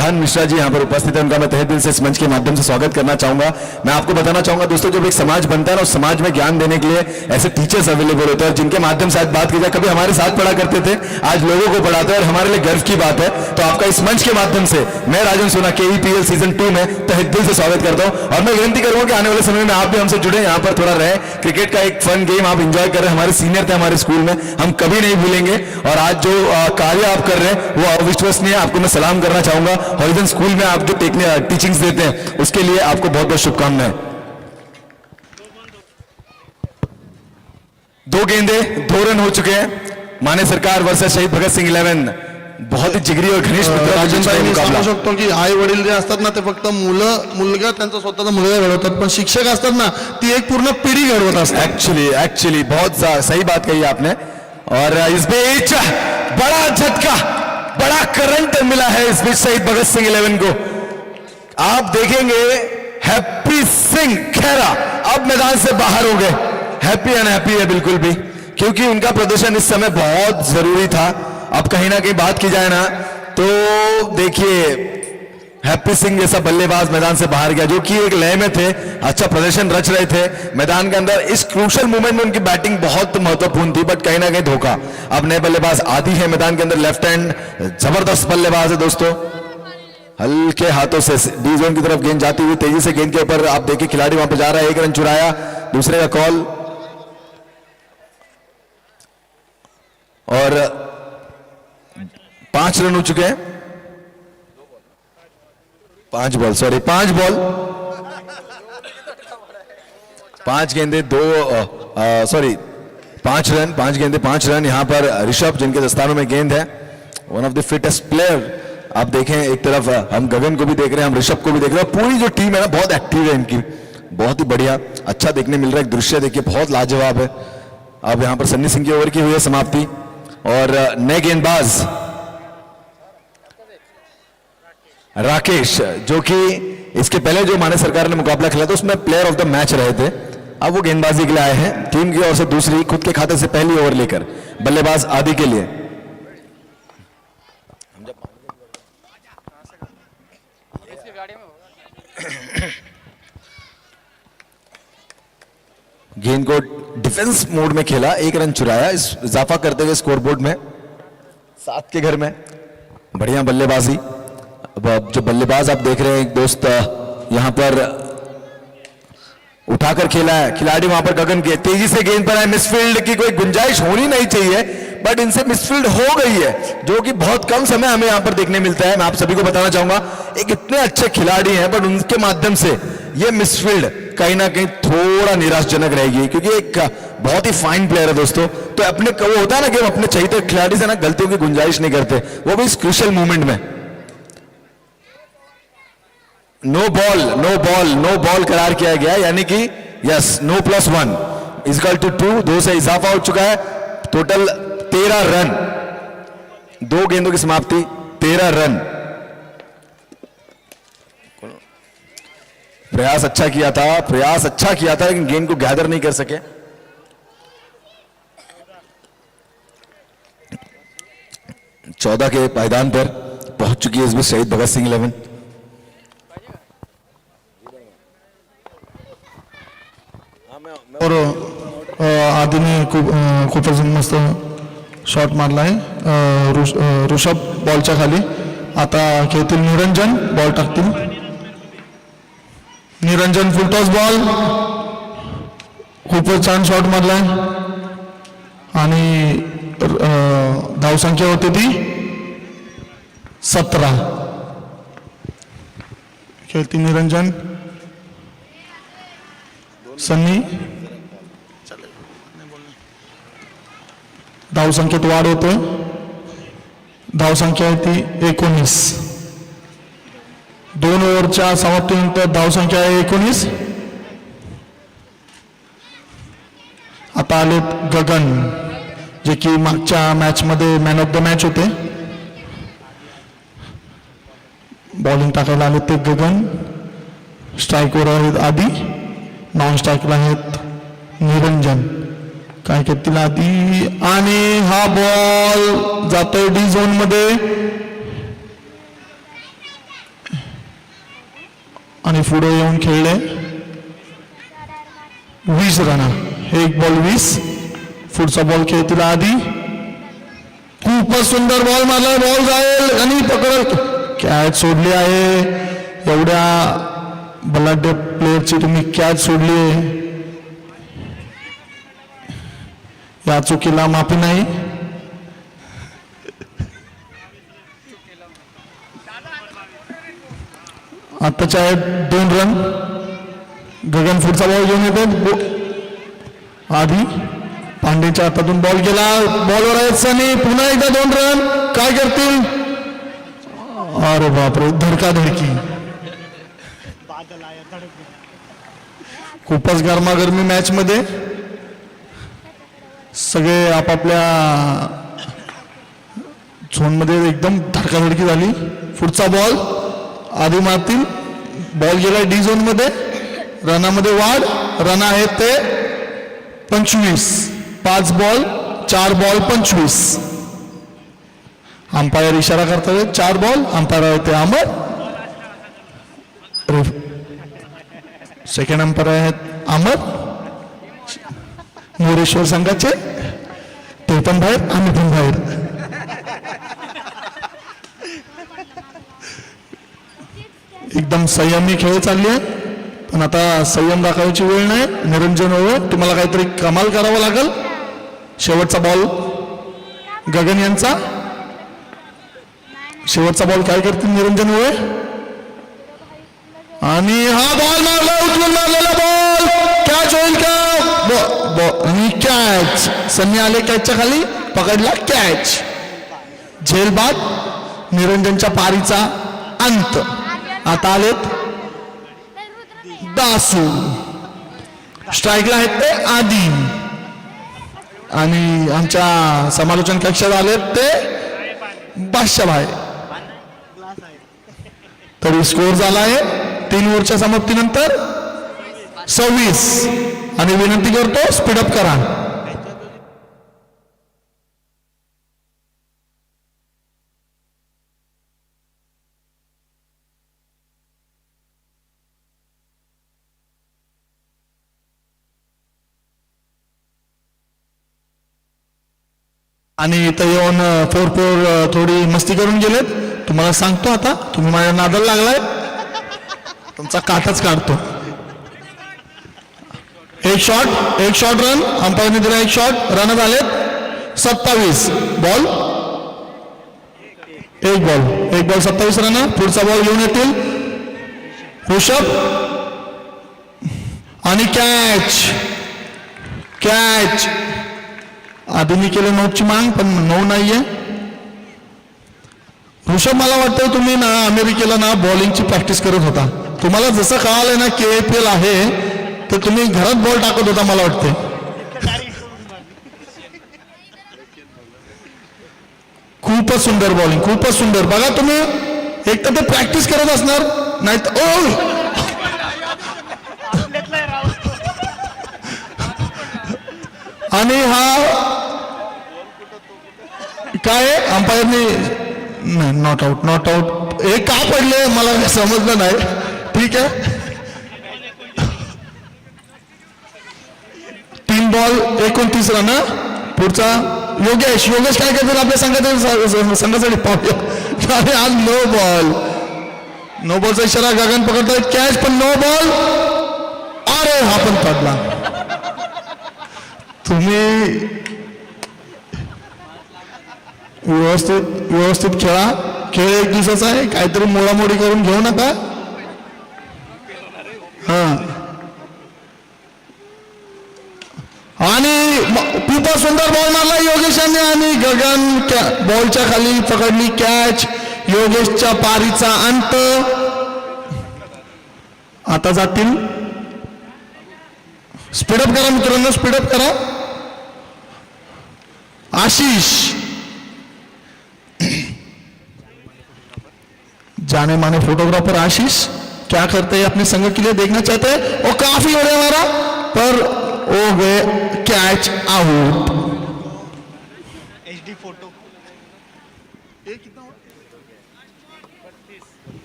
प्रधान मिश्रा जी यहाँ पर उपस्थित है, उनका मैं तहे दिल से इस मंच के माध्यम से स्वागत करना चाहूंगा। मैं आपको बताना चाहूंगा दोस्तों, जब एक समाज बनता है ना, उस समाज में ज्ञान देने के लिए ऐसे टीचर्स अवेलेबल होते हैं, जिनके माध्यम से आज बात की जाए, कभी हमारे साथ पढ़ा करते थे, आज लोगों को पढ़ाते हैं और हमारे लिए गर्व की बात है। तो आपका इस मंच के माध्यम से मैं राजन सोना KEPL सीजन 2 में तहे दिल से स्वागत करता हूँ और मैं विनती करूंगा कि आने वाले समय में आप भी हमसे जुड़े, यहाँ पर थोड़ा रहे। क्रिकेट का एक फन गेम आप इंजॉय कर रहे हैं, हमारे सीनियर थे हमारे स्कूल में, हम कभी नहीं भूलेंगे। और आज जो कार्य आप कर रहे हैं वो अविश्वसनीय, आपको मैं सलाम करना चाहूंगा। हॉरिजन स्कूल में आप जो टीचिंग्स देते हैं उसके लिए आपको बहुत बहुत शुभकामनाएं। 2 गेंदे 2 रन हो चुके हैं। माने सरकार वर्सेस शहीद भगत सिंह 11, बहुत ही जिगरी और घनिष्ठ मी सांगू शकतो की आई वडील जे असतात ना, ते फक्त मुलगा त्यांचा स्वतःचा मुलगा घडवतात, पण शिक्षक असतात ना, ती एक पूर्ण पिढी घडवत असतात। एक्चुअली बहुत सही बात कही आपने। और इस बीच बड़ा झटका, बड़ा करंट मिला है इस बीच शहीद भगत सिंह 11 को। आप देखेंगे हैप्पी सिंह खैरा अब मैदान से बाहर हो गए। हैप्पी अनहैप्पी है बिल्कुल भी, क्योंकि उनका प्रदर्शन इस समय बहुत जरूरी था। अब कहीं ना कहीं बात की जाए ना, तो देखिए हैप्पी सिंह जैसा बल्लेबाज मैदान से बाहर गया, जो कि एक लय में थे, अच्छा प्रदर्शन रच रहे थे मैदान के अंदर। इस क्रूशल मोमेंट में उनकी बैटिंग बहुत महत्वपूर्ण थी, बट कहीं ना कहीं धोखा। अब नए बल्लेबाज आदि है मैदान के अंदर, लेफ्ट हैंड जबरदस्त बल्लेबाज है दोस्तों। हल्के हाथों से डी जोन की तरफ गेंद जाती हुई, तेजी से गेंद के ऊपर आप देखिए खिलाड़ी वहां पर जा रहा है, 1 रन चुराया, दूसरे का कॉल। और 5 रन हो चुके हैं। 5 बॉल 5 गेंदे 5 रन, 5 गेंदे 5 रन। यहां पर ऋषभ जिनके दस्तानों में गेंद है, one of the fittest player. आप देखें एक तरफ हम गगन को भी देख रहे हैं, हम ऋषभ को भी देख रहे हैं। पूरी जो टीम है ना बहुत एक्टिव है इनकी, बहुत ही बढ़िया अच्छा देखने मिल रहा है। एक दृश्य देखिए बहुत लाजवाब है। अब यहां पर सन्नी सिंह की ओवर की हुई है समाप्ति और नए गेंदबाज राकेश, जो कि इसके पहले जो माने सरकार ने मुकाबला खेला था उसमें प्लेयर ऑफ द मैच रहे थे, अब वो गेंदबाजी के लिए आए हैं। टीम की ओर से दूसरी, खुद के खाते से पहली ओवर लेकर बल्लेबाज आदि के लिए। गेंद को डिफेंस मोड में खेला, 1 रन चुराया, इजाफा करते हुए स्कोरबोर्ड में 7 के घर में। बढ़िया बल्लेबाजी। अब जो बल्लेबाज आप देख रहे हैं एक दोस्त यहां पर उठाकर खेला है, खिलाड़ी वहां पर गगन के तेजी से गेंद पर है। मिसफील्ड की कोई गुंजाइश होनी नहीं चाहिए, बट इनसे मिसफील्ड हो गई है, जो कि बहुत कम समय हमें यहां पर देखने मिलता है। मैं आप सभी को बताना चाहूंगा, एक इतने अच्छे खिलाड़ी हैं, बट उनके माध्यम से ये मिसफील्ड कहीं ना कहीं थोड़ा निराशजनक रहेगी, क्योंकि एक बहुत ही फाइन प्लेयर है दोस्तों। तो अपने वो होता है ना कि हम अपने चाहिए खिलाड़ी से ना गलतियों की गुंजाइश नहीं करते, वो भी इस क्रूशियल मोमेंट में। नो बॉल करार किया गया, यानी कि यस no +1 = 2, 2 से इजाफा हो चुका है। टोटल 13 रन, 2 गेंदों की समाप्ति, 13 रन। प्रयास अच्छा किया था, लेकिन गेंद को गैदर नहीं कर सके। चौदह के पायदान पर पहुंच चुकी है इसमें शहीद भगत सिंह 11। और आदीने खूपच मस्त शॉट मारला आहे। ऋषभ बॉलच्या खाली, आता खेळतील निरंजन, बॉल टाकतील। निरंजन फुलटॉस बॉल, खूपच छान शॉट मारलाय आणि धावसंख्या होती ती 17। खेळतील निरंजन, सन्नी। धावसंख्येत वाढ होते, धावसंख्या आहे ती 19। 2 ओव्हरच्या समाप्तीनंतर धावसंख्या आहे 19। आता आलेत गगन, जे की मागच्या मॅच मध्ये मॅन ऑफ द मॅच होते। बॉलिंग टाकायला आले ते गगन। स्ट्राईकवर आहेत आदी, नॉन स्ट्राईकला आहेत निरंजन। काय करतील आदी, आणि हा बॉल जातोय डी झोन मध्ये। पुढे येऊन खेळले 20 रन. एक बॉल 20. पुढचा बॉल खेळतील आधी. खूपच सुंदर बॉल मारला. बॉल जाईल आणि पकड. कॅच सोडली आहे. एवढ्या बलाढ्य प्लेअरची तुम्ही कॅच सोडली आहे. या चुकीला माफी नाही. आताच्या आहेत 2 रन. गगन पुढचा बॉल घेऊन येतो. आधी पांडेच्या हातातून बॉल गेला. बॉलवर आहेत सनी. पुन्हा एकदा 2 रन. काय करतील? अरे बापरे, धडकाधडकी. खूपच गरमागरमी मॅच मध्ये सगळे आपापल्या झोन मध्ये एकदम धडकाधडकी झाली. पुढचा बॉल आधी मारतील. बॉल गेला डी झोन मध्ये. रनामध्ये वाढ. रन आहेत ते 25. 5 बॉल 4 बॉल 25. अंपायर इशारा करतात 4 बॉल. अंपायर आहे ते अमर. सेकंड अंपायर आहेत अमर. मोरेश्वर संघाचे. ते पण बाहेर, आम्ही पण बाहेर. एकदम संयमी खेळ चालली आहे. पण आता संयम दाखवायची वेळ नाही. निरंजन ओवळ तुम्हाला काहीतरी कमाल करावं लागेल. शेवटचा बॉल गगन यांचा. शेवटचा बॉल काय करतील निरंजन ओवळ. आणि हा बॉल मारला. उचलून मारलेला बॉल. कॅच होईल का? आणि कॅच. सन्नी आले कॅचच्या खाली. पकडला कॅच. झेलबाद. निरंजनच्या पारीचा अंत. आता आलेत दासू. स्ट्राईकला आहेत ते आदी. आणि आमच्या समालोचन कक्षात आलेत ते बादशाभाई. तरी स्कोर झाला आहे 3 ओव्हरच्या समाप्तीनंतर 26. आणि विनंती करतो स्पीडअप करा. आणि इथं येऊन 4 थोडी मस्ती करून गेलेत. तुम्हाला सांगतो आता, तुम्ही माझ्या नादाला लागलाय. तुमचा काटाच काढतो. एक शॉट रन. अंपायरने दिला 1 शॉट. रन झालेत 27. Ball 1 ball 27 run. पुढचा बॉल घेऊन येतील ऋषभ. आणि कॅच. आधीने केलं 9ची मांग, पण 9 नाहीये. ऋषभ, मला वाटतं तुम्ही ना अमेरिकेला ना बॉलिंगची प्रॅक्टिस करत होता. तुम्हाला जसं कळालंय ना KPL आहे, तर तुम्ही घरात बॉल टाकत होता मला वाटते. खूपच सुंदर बॉलिंग. खूपच सुंदर. बघा तुम्ही एक तर ते प्रॅक्टिस करत असणार, नाही तर आणि हा काय अंपायरने नॉट आउट. हे का पडले मला समजलं नाही. ठीक आहे. 3 बॉल 29 रन. पुढचा योगेश काय करतील आपल्या संघासाठी पाहूया. आणि आज नो बॉलचा इशारा. गगन पकडतायत कॅच, पण नो बॉल. अरे हा पण पडला. तुम्ही व्यवस्थित खेळा. खेळ 1 दिवसाचा आहे. काहीतरी मोडामोडी करून घेऊ नका. आणि खूपच सुंदर बॉल मारला योगेशाने. आणि गगन बॉलच्या खाली पकडली कॅच. योगेशच्या पारीचा अंत. आता जातील. स्पीडअप करा मित्रांनो, स्पीडअप करा. आशीष जाने माने फोटोग्राफर आशीष क्या करते हैं अपने संघ के लिए देखना चाहते हैं. और काफी हो रहा हमारा, पर हो गए कैच आउट. HD photo.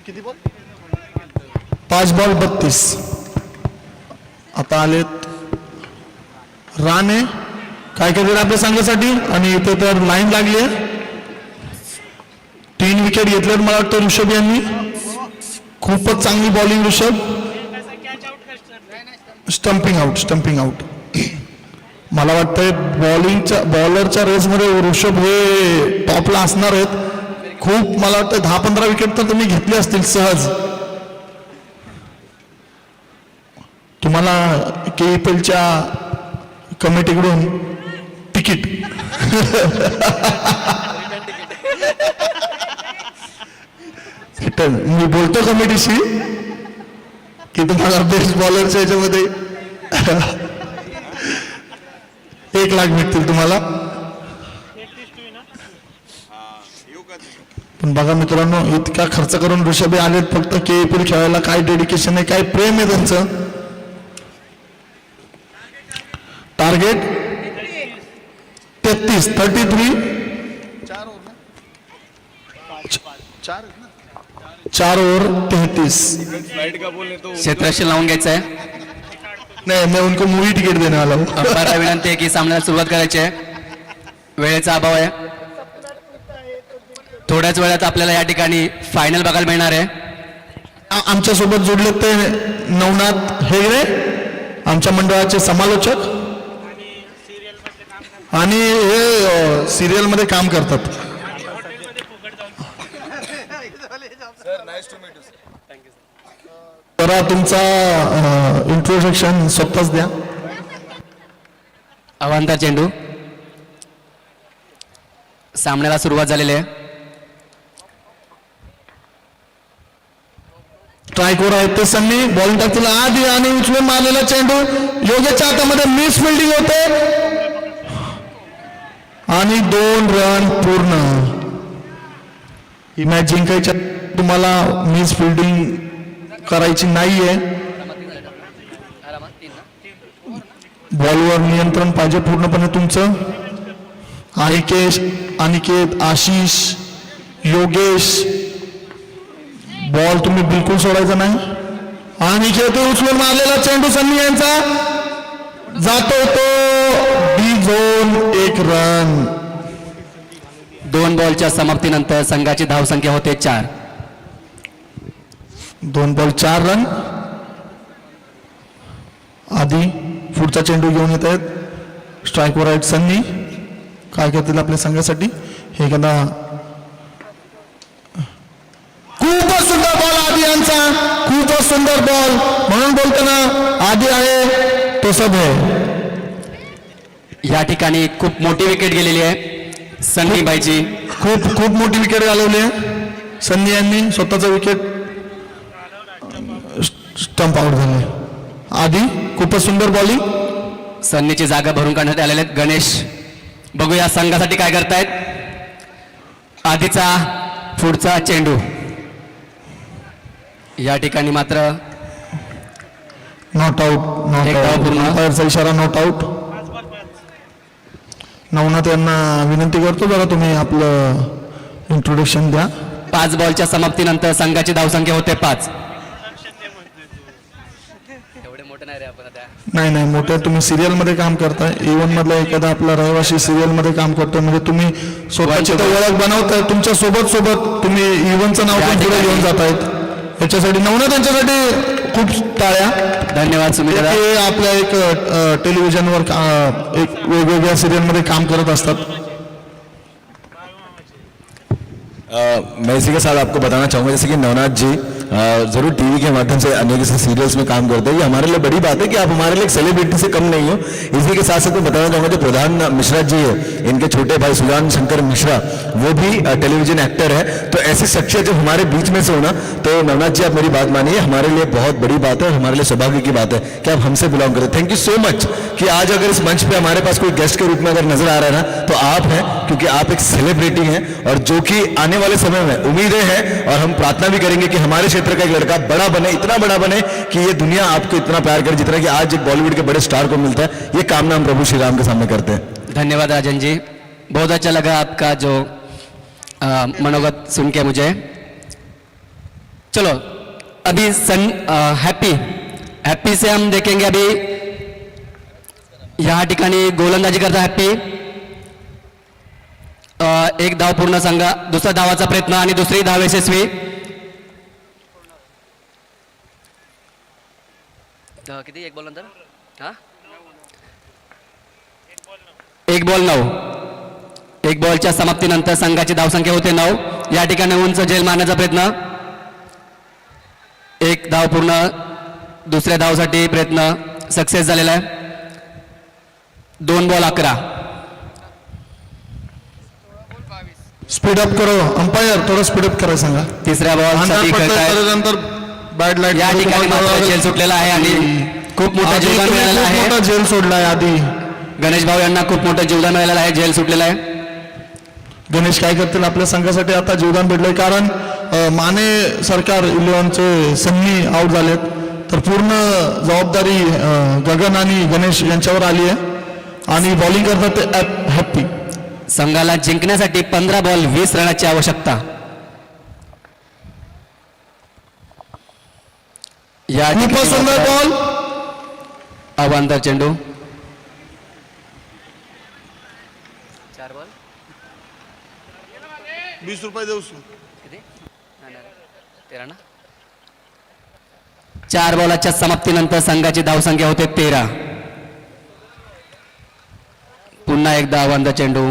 किती बॉल 5 बॉल 32. आता आलेत राणे काय करतील आपल्या संघासाठी आणि इथे तर लाईन लागली आहे. 3 विकेट घेतल्यात मला वाटतं ऋषभ यांनी. खूपच चांगली बॉलिंग ऋषभ. Stumping out. मला वाटतंय बॉलरच्या रेसमध्ये ऋषभ हे टॉपला असणार आहेत. खूप मला वाटतं 10-15 विकेट तर तुम्ही घेतले असतील सहज. तुम्हाला KPLच्या कमिटीकडून तिकीट मी बोलतो कमिटीशी की तुम्हाला बेस्ट बॉलरच्या याच्यामध्ये 1 लाख भेटतील तुम्हाला. पण बघा मित्रांनो इतका खर्च करून ऋषभ आलेत फक्त KPL खेळायला. काय डेडिकेशन आहे काय प्रेम आहे त्यांचं. टार्गेट 33. 4 ओव्हर 33. क्षेत्ररक्षण लावून घ्यायचं आहे. नाही मैं उनको मूवी तिकीट देने वाला हूँ. अंपायरला विनंती आहे की सामन्याला सुरुवात करायची आहे. वेळेचा अभाव आहे. थोड्याच वेळात आपल्याला या ठिकाणी फायनल बघायला मिळणार आहे. आमच्या सोबत जोडले ते नवनाथ हेगडे आमच्या मंडळाचे समालोचक आणि हे सिरियल मध्ये काम करतात. जरा तुमचा इंट्रोडक्शन स्वतःच द्या. अवांतर चेंडू. सामन्याला सुरुवात झालेली आहे. स्ट्राईकवर आहेत ते सन्नी. बॉलिंग टाकतील आधी आणि उचलून मारलेला चेंडू योगेशच्या हातामध्ये मिस फिल्डिंग होते आणि 2 रन पूर्ण. ही मॅच जिंकायच्या तुम्हाला मिस फिल्डिंग करायची नाहीये. बॉलवर नियंत्रण पाहिजे पूर्णपणे तुमचं. अनिकेत, आशिष, योगेश बॉल तुम्ही बिलकुल सोडायचा नाही. अनिकेत उचलून मारलेला चेंडू सन्नी यांचा जातो तो बी झोन. 1 रन. 2 बॉलच्या समाप्तीनंतर संघाची धावसंख्या होते 4. 2 बॉल 4 रन. आधी पुढचा चेंडू घेऊन येत आहेत. स्ट्राईकवर आहेत सन्नी. काय करतील आपल्या संघासाठी हे एखादा खूपच सुंदर बॉल आधी यांचा. खूपच सुंदर बॉल म्हणून बोलताना आधी आहे तो सब आहे. या ठिकाणी खूप मोठी विकेट गेलेली आहे सन्नी भाईची. खूप मोठी विकेट घालवली आहे सन्नी यांनी. स्वतःचा विकेट स्टंप आउट झाले. आधी खूपच सुंदर बॉलिंग. सन्नीची जागा भरून काढण्यात आलेले आहेत. गणेश बघूया संघासाठी काय करतायत. आधीचा पुढचा चेंडू. या ठिकाणी मात्र नॉट आउट. एक धाव पूर्ण. अंपायरचा इशारा नॉट आउट. नवनाथ यांना विनंती करतो जरा तुम्ही आपलं इंट्रोडक्शन द्या. 5 बॉलच्या समाप्तीनंतर संघाची धावसंख्या होते 5. एवढे मोठे नाही रे आपण आता. नाही मोठ्या तुम्ही सिरियल मध्ये काम करताय. इव्हन मधला एखादा आपला रहिवासी सिरियल मध्ये काम करतोय म्हणजे तुम्ही स्वतःची तर ओळख बनवताय. तुमच्या सोबत तुम्ही इव्हनचं नाव पण पुढे घेऊन जातायत. याच्यासाठी नवनाथ यांच्यासाठी खूप टाळ्या. धन्यवाद सुमित दादा. ते आपल्या एक टेलिव्हिजनवर एक वेगवेगळ्या सिरियलमध्ये काम करत असतात. मैं इसी के साथ आपको बताना चाहूँगा जैसे कि नवनाथ जी जरूर टीवी के माध्यम से अनेक ऐसे सीरियल्स में काम करते हैं. ये हमारे लिए बड़ी बात है कि आप हमारे लिए एक सेलिब्रिटी से कम नहीं हो. इसी के साथ साथ मैं बताना चाहूँगा जो प्रधान मिश्रा जी है इनके छोटे भाई सुजान शंकर मिश्रा वो भी टेलीविजन एक्टर है. तो ऐसी शख्सियत जब हमारे बीच में से होना तो नवनाथ जी आप मेरी बात मानिए हमारे लिए बहुत बड़ी बात है और हमारे लिए सौभाग्य की बात है कि आप हमसे बिलोंग करें. थैंक यू सो मच कि आज अगर इस मंच पे हमारे पास कोई गेस्ट के रूप में अगर नजर आ रहा है ना तो आप हैं क्योंकि आप एक सेलिब्रिटी हैं और जो कि आने वाले समय में उम्मीदें हैं और हम प्रार्थना भी करेंगे कि हमारे क्षेत्र का एक लड़का बड़ा बने, इतना बड़ा बने कि ये दुनिया आपको इतना प्यार करे जितना कि आज एक बॉलीवुड के बड़े स्टार को मिलता है. ये कामना हम प्रभु श्री राम के सामने करते हैं. धन्यवाद राजन जी. बहुत अच्छा लगा आपका जो मनोगत सुन के मुझे. चलो अभी हैप्पी से हम देखेंगे अभी या ठिकाणी गोलंदाजी करता हैप्पी. एक धाव पूर्ण संघा, दुसरा धावाचा प्रयत्न आणि दुसरी धाव यशस्वी. किती एक बॉल नंतर हा एक बॉल 9. एक बॉलच्या समाप्तीनंतर संघाची धावसंख्या होते 9. या ठिकाणी उंच झेल मारण्याचा प्रयत्न. एक धाव पूर्ण, दुसऱ्या धावसाठी प्रयत्न सक्सेस झालेला आहे. 2 बॉल 11. स्पीड अप करो अंपायर, थोडं स्पीड अप करा सांगा. तिसऱ्या बॉल साठी खेळतायत. नंतर बॅड लाईट या ठिकाणी मात्र झेल सुटलेला आहे आणि खूप मोठा जीवदान मिळालेला आहे. मोठा झेल सोडलाय आधी. गणेश भाऊ यांना खूप मोठं जीवदान मिळालेलं आहे. झेल सुटलेला आहे. गणेश काय करतील आपल्या संघासाठी? आता जीवदान भेटलंय कारण माने सरकार 11चे सन्नी आउट झालेत, तर पूर्ण जबाबदारी गगन आणि गणेश यांच्यावर आली आहे आणि बॉलिंग करतात ते हॅप्पी. संघाला जिंकण्यासाठी 15 बॉल 20 रनाची आवश्यकता. या खूपच सुंदर बॉल. अवांतर चेंडू. 4 बॉल 20 रुपये देऊ. किती 13 ना. 4 बॉलाच्या समाप्तीनंतर संघाची धावसंख्या होते 13. पुन्हा एकदा अवांतर चेंडू.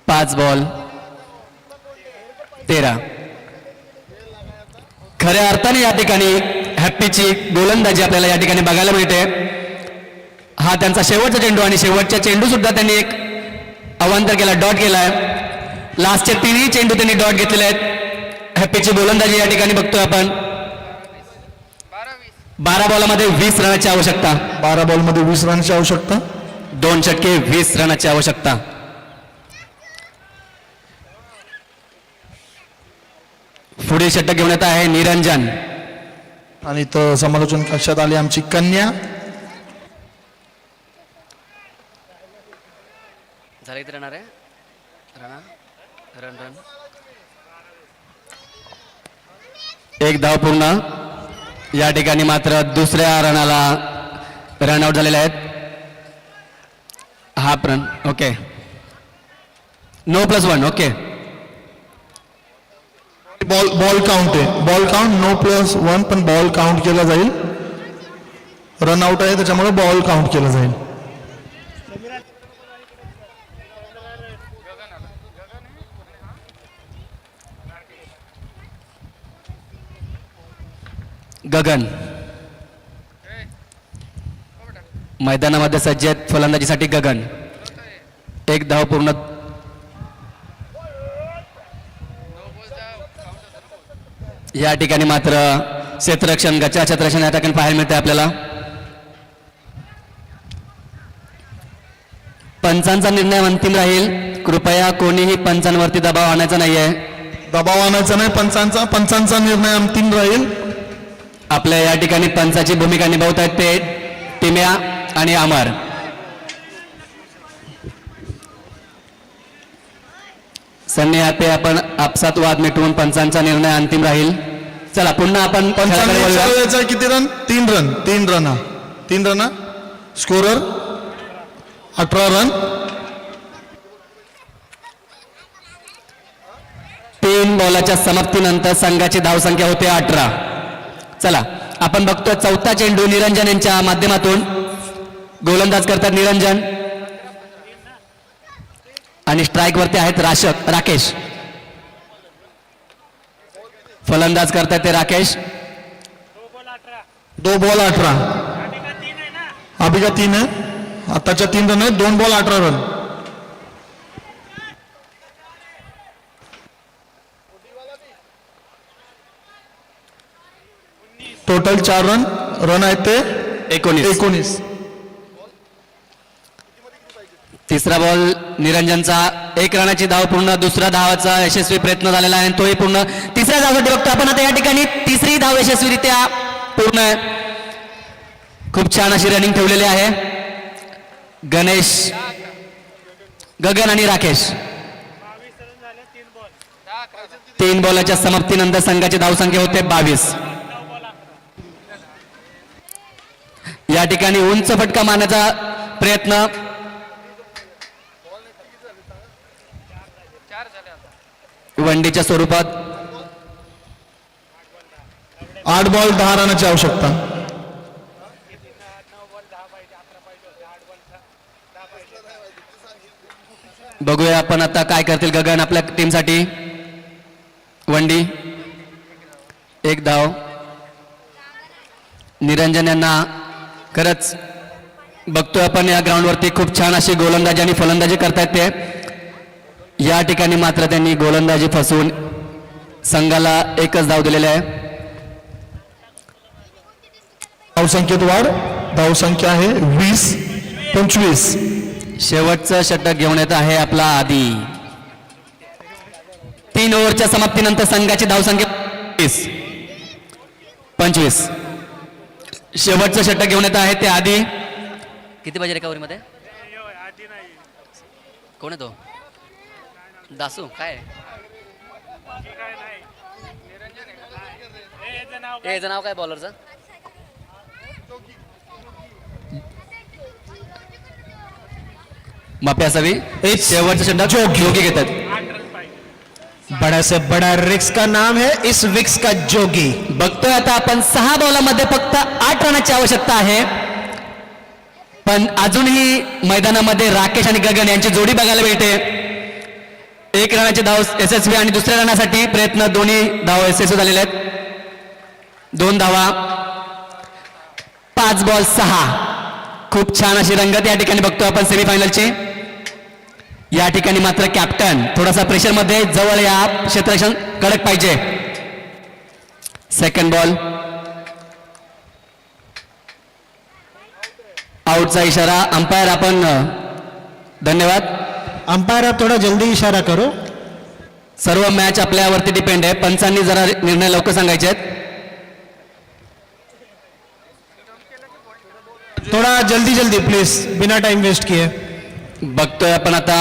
5 बॉल 13. खऱ्या अर्थाने या ठिकाणी हॅप्पीची गोलंदाजी आपल्याला या ठिकाणी बघायला मिळते. हा त्यांचा शेवटचा चेंडू आणि शेवटच्या चेंडू सुद्धा त्यांनी एक अवांतर केला, डॉट केलाय. लास्टचे 3ही चेंडू त्यांनी डॉट घेतलेले आहेत. हॅप्पीची गोलंदाजी या ठिकाणी बघतोय आपण. 12 बॉलमध्ये 20 रनाची आवश्यकता. 12 बॉलमध्ये 20 रनची आवश्यकता. 2 षटके 20 रनाची आवश्यकता. पुढील षटक घेऊन येत आहे निरंजन. आणि तर समालोचन कक्षात आली आमची कन्या. झाले इथे राहणार आहे रन. एक धाव पूर्ण. या ठिकाणी मात्र दुसऱ्या रनाला रनआउट झालेले आहेत. Half run. Okay, no +1. Okay, ball count आहे. बॉल काउंट नो +1, पण बॉल काउंट केला जाईल. रन आउट आहे त्याच्यामुळे बॉल काउंट केला जाईल. गगन मैदानामध्ये सज्ज आहेत फलंदाजीसाठी. गगन एक धाव पूर्ण. या ठिकाणी मात्र क्षेत्ररक्षण, गचा क्षेत्ररक्षण या ठिकाणी पाहायला मिळते आपल्याला. पंचांचा निर्णय अंतिम राहील. कृपया कोणीही पंचांवरती दबाव आणायचा नाहीये. दबाव आणायचा नाही. पंचांचा निर्णय अंतिम राहील. आपल्या या ठिकाणी पंचाची भूमिका निभावत आहेत ते टिम्या आणि अमर. सन्नी हॅपी आपण आपसात वाद मिटवून पंचांचा निर्णय अंतिम राहील. चला पुन्हा आपण खेळाकडे वळूया. किती run? 3 run. 3 run. Scorer 18 run. 3 बॉलाच्या समाप्तीनंतर संघाची धावसंख्या होते 18. चला आपण बघतो चौथा चेंडू निरंजन यांच्या माध्यमातून. गोलंदाज करतात निरंजन आणि स्ट्राईक वरती आहेत राकेश. फलंदाज करतात ते राकेश. 2 बॉल 18. अभी का 3 है. आताच्या 3 रन आहेत. 2 बॉल 18 रन. टोटल 4 रन आहेत ते 19. तिसरा बॉल निरंजनचा. 1 रनाची धाव पूर्ण. दुसरा धावाचा यशस्वी प्रयत्न झालेला आहे तोही पूर्ण. तिसऱ्या धावासाठी बघतो आपण आता या ठिकाणी. तिसरी धाव यशस्वीरित्या पूर्ण आहे. खूप छान अशी रनिंग ठेवलेली आहे. गगन आणि राकेश. 3 बॉलाच्या समाप्तीनंतर संघाची धावसंख्या होते 22. या ठिकाणी उंच फटका मारण्याचा प्रयत्न. वनडीच्या स्वरूपात 8 बॉल 10 रनाची आवश्यकता. बघूया आपण आता काय करतील गगन आपल्या टीमसाठी. वनडी 1 धाव. निरंजन यांना खरंच बघतोय आपण या ग्राउंडवरती खूप छान अशी गोलंदाजी आणि फलंदाजी करतायत ते. या ठिकाणी मात्र त्यांनी गोलंदाजी फसवून संघाला 1च धाव दिलेले आहे. धावसंख्येत वाढ. धावसंख्या आहे 20-25. शेवटचं षटक घेऊन येत आहे आपला आदी. 3 ओव्हरच्या समाप्तीनंतर संघाची धावसंख्या 20-25. शेवटचं षटक घेऊन येत आहे ते आदी. किती पाहिजे रिकव्हरीमध्ये? कोण आहे तो? दासू काय याचं नाव काय बॉलरचं? माफी असावी. शेवटचं षटक जोगी घेतात. बड़ा से बड़ा रिक्स का नाम है इस विक्स का जोगी. बघतोय आता आपण 6 बॉलामध्ये फक्त 8 रनाची आवश्यकता आहे. पण अजूनही मैदानामध्ये राकेश आणि गगन यांची जोडी बघायला मिळते. 1 रनाची धाव यशस्वी आणि दुसऱ्या रनासाठी प्रयत्न. दोन्ही धाव यशस्वी झालेले आहेत. 2 धावा. 5 बॉल 6. खूप छान अशी रंगत या ठिकाणी बघतोय आपण सेमीफायनलची. या ठिकाणी मात्र कॅप्टन थोडासा प्रेशर मध्ये जवळ या क्षेत्ररक्षण कडक पाहिजे. Second ball. आउटचा इशारा. अंपायर आपण धन्यवाद. अंपायर आप थोड़ा जल्दी इशारा करो. सर्व मॅच आपल्यावरती डिपेंड आहे. पंचांनी जरा निर्णय लवकर सांगायचे आहेत. थोड़ा जल्दी जल्दी प्लीज बिना टाइम वेस्ट किए. बघतोय आपण आता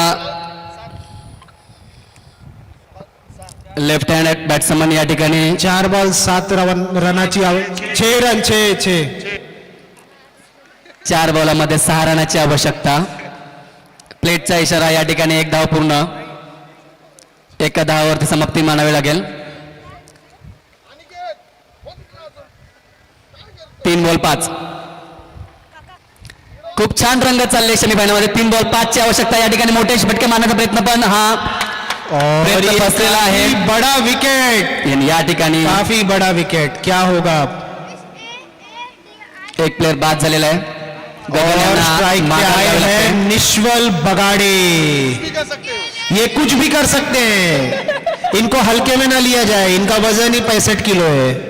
लेफ्ट हँड बॅट्समन या ठिकाणी. 4 बॉल 7 रनाची 6 रन 6. 4 बॉलामध्ये 6 रनाची आवश्यकता. प्लेटचा इशारा. या ठिकाणी 1 धाव पूर्ण. 1 धावावरती समाप्ती मानावी लागेल. 3 बॉल 5. खूप छान रंग चालले सेमीफायनलमध्ये. 3 बॉल 5 ची आवश्यकता. या ठिकाणी मोठे फटके मारण्याचा प्रयत्न पण हा प्रयत्न फसलेला आहे. बड़ा विकेट. या ठिकाणी काफी बड़ा विकेट. क्या होगा? 1 प्लेयर बाद झालेला आहे. और स्ट्राइक पे आए हैं निश्वल बगाड़े. ये कुछ भी कर सकते हैं. इनको हल्के में ना लिया जाए. इनका वजन ही 65 किलो है.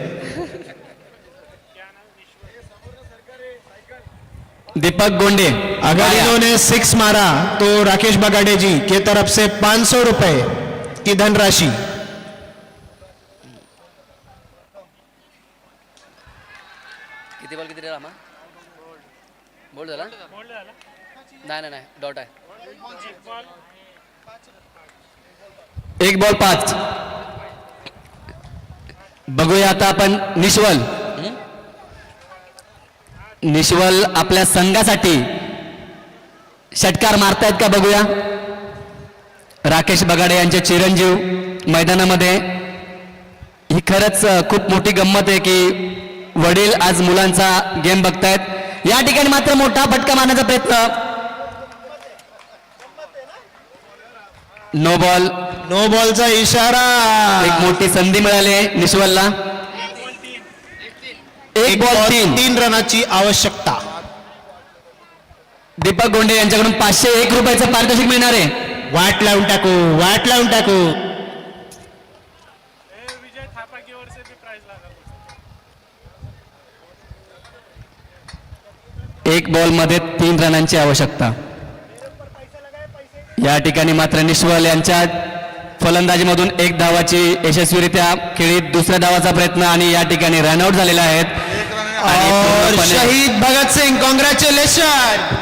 दीपक गोंडे. अगर इन्होंने 6 मारा तो राकेश बगाड़े जी के तरफ से 500 रुपए की धनराशि. किती बॉल किती रामा? बोल्ड झाला? नाही डॉट आहे. 1 बॉल 5. बघूया आता आपण निश्वल आपल्या संघासाठी षटकार मारतायत का बघूया. राकेश बगाडे यांचे चिरंजीव मैदानामध्ये. ही खरंच खूप मोठी गंमत आहे की वडील आज मुलांचा गेम बघतायत. या ठिकाणी मात्र मोठा फटका मारण्याचा प्रयत्न. No ball. नो बॉलचा इशारा. एक मोठी संधी मिळाली आहे निश्वलला. 1 बॉल 3 रनाची आवश्यकता. दीपक गोंडे यांच्याकडून 501 रुपयाचं पारितोषिक मिळणार आहे. वाट लावून टाकू. वाट लावून टाकू. एक बॉल मध्ये 3 रनांची आवश्यकता. या ठिकाणी मात्र निश्वल यांच्या फलंदाजीमधून 1 धावाची यशस्वीरित्या खेळीत दुसऱ्या धावाचा प्रयत्न आणि या ठिकाणी रनआउट झालेला आहेत. और शहीद भगत सिंह कॉंग्रॅच्युलेशन.